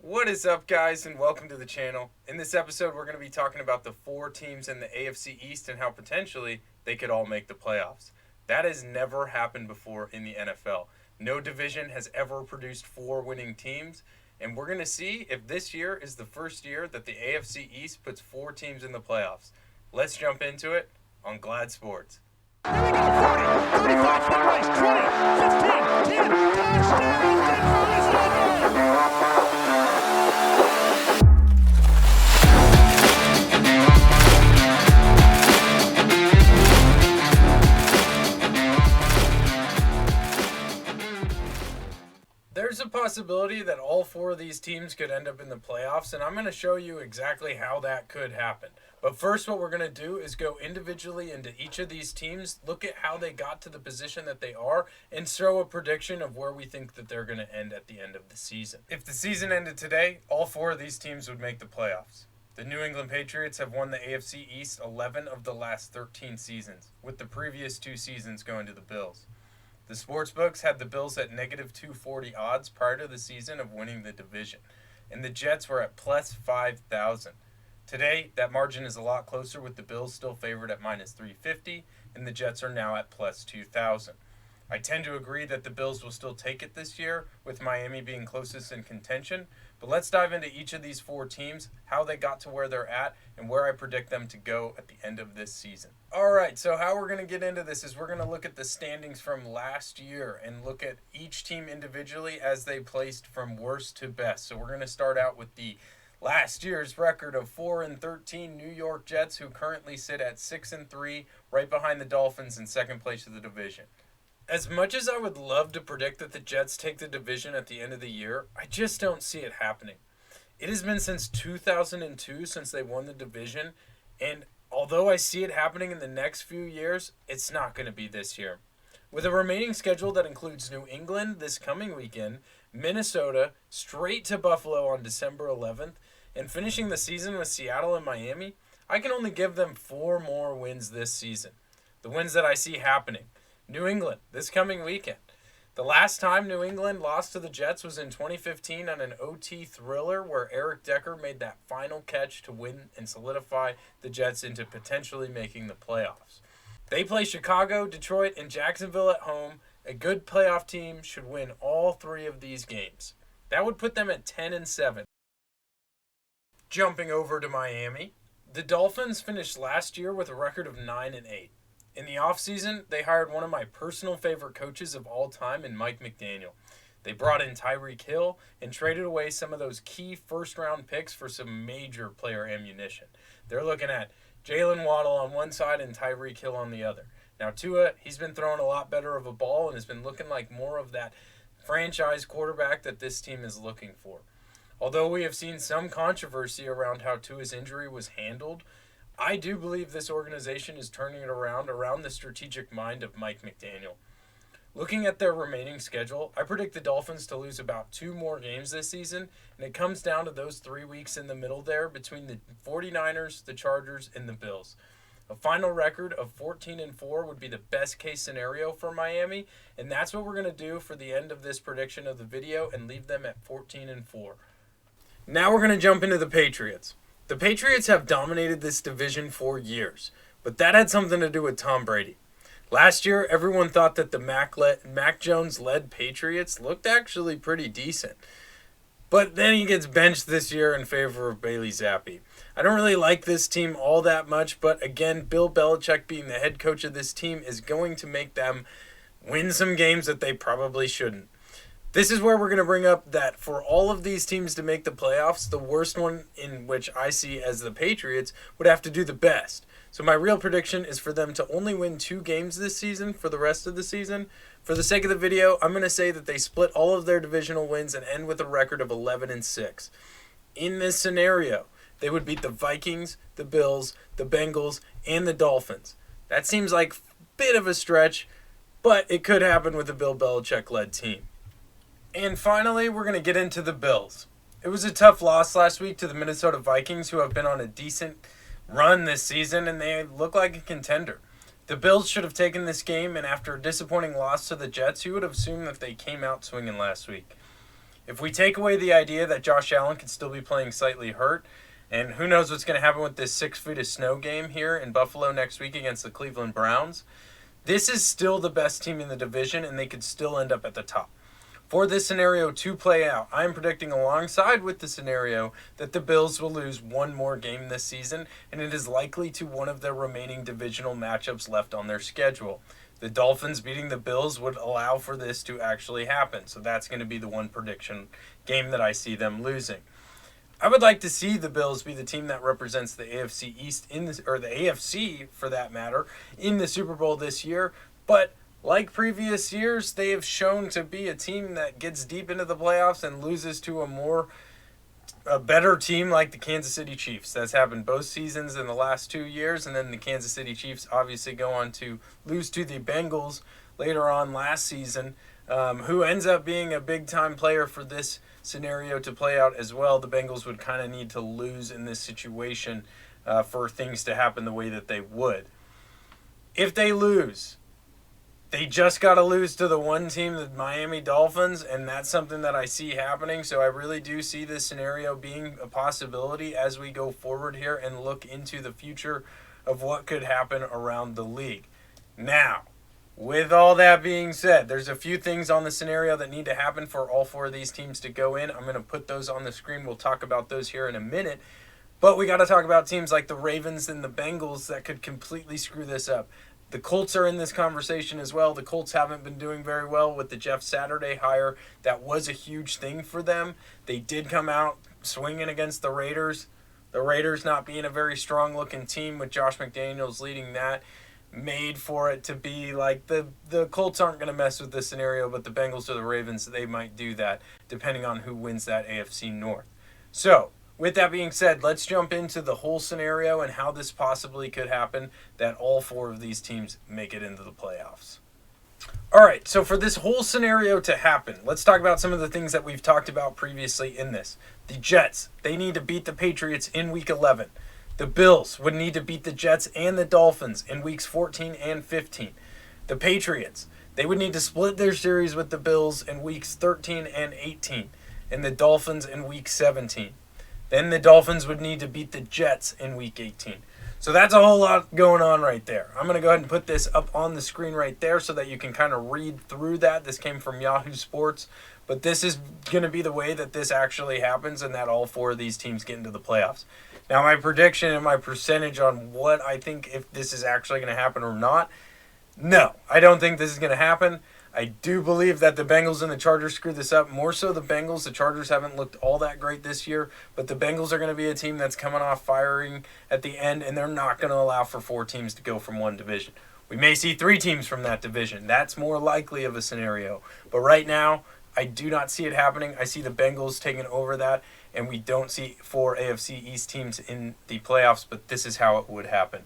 What is up, guys, and welcome to the channel. In this episode, we're going to be talking about the four teams in the AFC East and how potentially they could all make the playoffs. That has never happened before in the NFL. No division has ever produced four winning teams, and we're going to see if this year is the first year that the AFC East puts four teams in the playoffs. Let's jump into it on Glad Sports. Here we go, 40, 35, foot race, 20, 15, 10, touchdown, Denver is over! There's a possibility that all four of these teams could end up in the playoffs, and I'm going to show you exactly how that could happen. But first, what we're going to do is go individually into each of these teams, look at how they got to the position that they are, and throw a prediction of where we think that they're going to end at the end of the season. If the season ended today, all four of these teams would make the playoffs. The New England Patriots have won the AFC East 11 of the last 13 seasons, with the previous two seasons going to the Bills. The sportsbooks had the Bills at negative 240 odds prior to the season of winning the division, and the Jets were at plus 5,000. Today, that margin is a lot closer, with the Bills still favored at minus 350, and the Jets are now at plus 2,000. I tend to agree that the Bills will still take it this year, with Miami being closest in contention, but let's dive into each of these four teams, how they got to where they're at, and where I predict them to go at the end of this season. Alright, so how we're going to get into this is we're going to look at the standings from last year and look at each team individually as they placed from worst to best. So we're going to start out with the last year's record of 4-13 New York Jets, who currently sit at 6-3, right behind the Dolphins in second place of the division. As much as I would love to predict that the Jets take the division at the end of the year, I just don't see it happening. It has been since 2002 since they won the division, and although I see it happening in the next few years, it's not going to be this year. With a remaining schedule that includes New England this coming weekend, Minnesota, straight to Buffalo on December 11th, and finishing the season with Seattle and Miami, I can only give them four more wins this season. The wins that I see happening: New England this coming weekend. The last time New England lost to the Jets was in 2015 on an OT thriller where Eric Decker made that final catch to win and solidify the Jets into potentially making the playoffs. They play Chicago, Detroit, and Jacksonville at home. A good playoff team should win all three of these games. That would put them at 10-7. Jumping over to Miami, the Dolphins finished last year with a record of 9-8. In the offseason, they hired one of my personal favorite coaches of all time in Mike McDaniel. They brought in Tyreek Hill and traded away some of those key first-round picks for some major player ammunition. They're looking at Jalen Waddle on one side and Tyreek Hill on the other. Now, Tua, he's been throwing a lot better of a ball and has been looking like more of that franchise quarterback that this team is looking for. Although we have seen some controversy around how Tua's injury was handled, I do believe this organization is turning it around the strategic mind of Mike McDaniel. Looking at their remaining schedule, I predict the Dolphins to lose about two more games this season, and it comes down to those 3 weeks in the middle there between the 49ers, the Chargers, and the Bills. A final record of 14-4 would be the best case scenario for Miami, and that's what we're going to do for the end of this prediction of the video and leave them at 14-4. Now we're going to jump into the Patriots. The Patriots have dominated this division for years, but that had something to do with Tom Brady. Last year, everyone thought that the Mac Jones-led Patriots looked actually pretty decent. But then he gets benched this year in favor of Bailey Zappi. I don't really like this team all that much, but again, Bill Belichick being the head coach of this team is going to make them win some games that they probably shouldn't. This is where we're going to bring up that for all of these teams to make the playoffs, the worst one in which I see as the Patriots would have to do the best. So my real prediction is for them to only win 2 games this season for the rest of the season. For the sake of the video, I'm going to say that they split all of their divisional wins and end with a record of 11-6. In this scenario, they would beat the Vikings, the Bills, the Bengals, and the Dolphins. That seems like a bit of a stretch, but it could happen with a Bill Belichick-led team. And finally, we're going to get into the Bills. It was a tough loss last week to the Minnesota Vikings, who have been on a decent run this season, and they look like a contender. The Bills should have taken this game, and after a disappointing loss to the Jets, you would have assumed that they came out swinging last week. If we take away the idea that Josh Allen could still be playing slightly hurt, and who knows what's going to happen with this 6 feet of snow game here in Buffalo next week against the Cleveland Browns, this is still the best team in the division, and they could still end up at the top. For this scenario to play out, I am predicting alongside with the scenario that the Bills will lose one more game this season, and it is likely to one of their remaining divisional matchups left on their schedule. The Dolphins beating the Bills would allow for this to actually happen, so that's going to be the one prediction game that I see them losing. I would like to see the Bills be the team that represents the AFC East or the AFC for that matter, in the Super Bowl this year, but like previous years, they have shown to be a team that gets deep into the playoffs and loses to a better team like the Kansas City Chiefs. That's happened both seasons in the last 2 years, and then the Kansas City Chiefs obviously go on to lose to the Bengals later on last season, who ends up being a big-time player for this scenario to play out as well. The Bengals would kind of need to lose in this situation for things to happen the way that they would. If they lose, they just got to lose to the one team, the Miami Dolphins, and that's something that I see happening. So I really do see this scenario being a possibility as we go forward here and look into the future of what could happen around the league. Now, with all that being said, there's a few things on the scenario that need to happen for all four of these teams to go in. I'm going to put those on the screen. We'll talk about those here in a minute. But we got to talk about teams like the Ravens and the Bengals that could completely screw this up. The Colts are in this conversation as well. The Colts haven't been doing very well with the Jeff Saturday hire. That was a huge thing for them. They did come out swinging against the Raiders. The Raiders not being a very strong-looking team with Josh McDaniels leading that made for it to be like the Colts aren't going to mess with this scenario, but the Bengals or the Ravens, they might do that depending on who wins that AFC North. So, with that being said, let's jump into the whole scenario and how this possibly could happen that all four of these teams make it into the playoffs. All right, so for this whole scenario to happen, let's talk about some of the things that we've talked about previously in this. The Jets, they need to beat the Patriots in Week 11. The Bills would need to beat the Jets and the Dolphins in Weeks 14 and 15. The Patriots, they would need to split their series with the Bills in Weeks 13 and 18, and the Dolphins in Week 17. Then the Dolphins would need to beat the Jets in Week 18. So that's a whole lot going on right there. I'm going to go ahead and put this up on the screen right there so that you can kind of read through that. This came from Yahoo Sports. But this is going to be the way that this actually happens and that all four of these teams get into the playoffs. Now, my prediction and my percentage on what I think if this is actually going to happen or not, no, I don't think this is going to happen. I do believe that the Bengals and the Chargers screwed this up. More so the Bengals. The Chargers haven't looked all that great this year, but the Bengals are going to be a team that's coming off firing at the end, and they're not going to allow for 4 teams to go from one division. We may see 3 teams from that division. That's more likely of a scenario. But right now, I do not see it happening. I see the Bengals taking over that, and we don't see 4 AFC East teams in the playoffs, but this is how it would happen.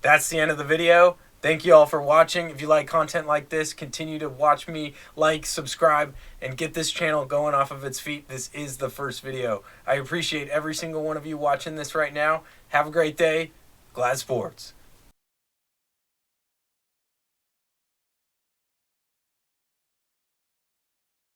That's the end of the video. Thank you all for watching. If you like content like this, continue to watch me, like, subscribe, and get this channel going off of its feet. This is the first video. I appreciate every single one of you watching this right now. Have a great day. Glad Sports.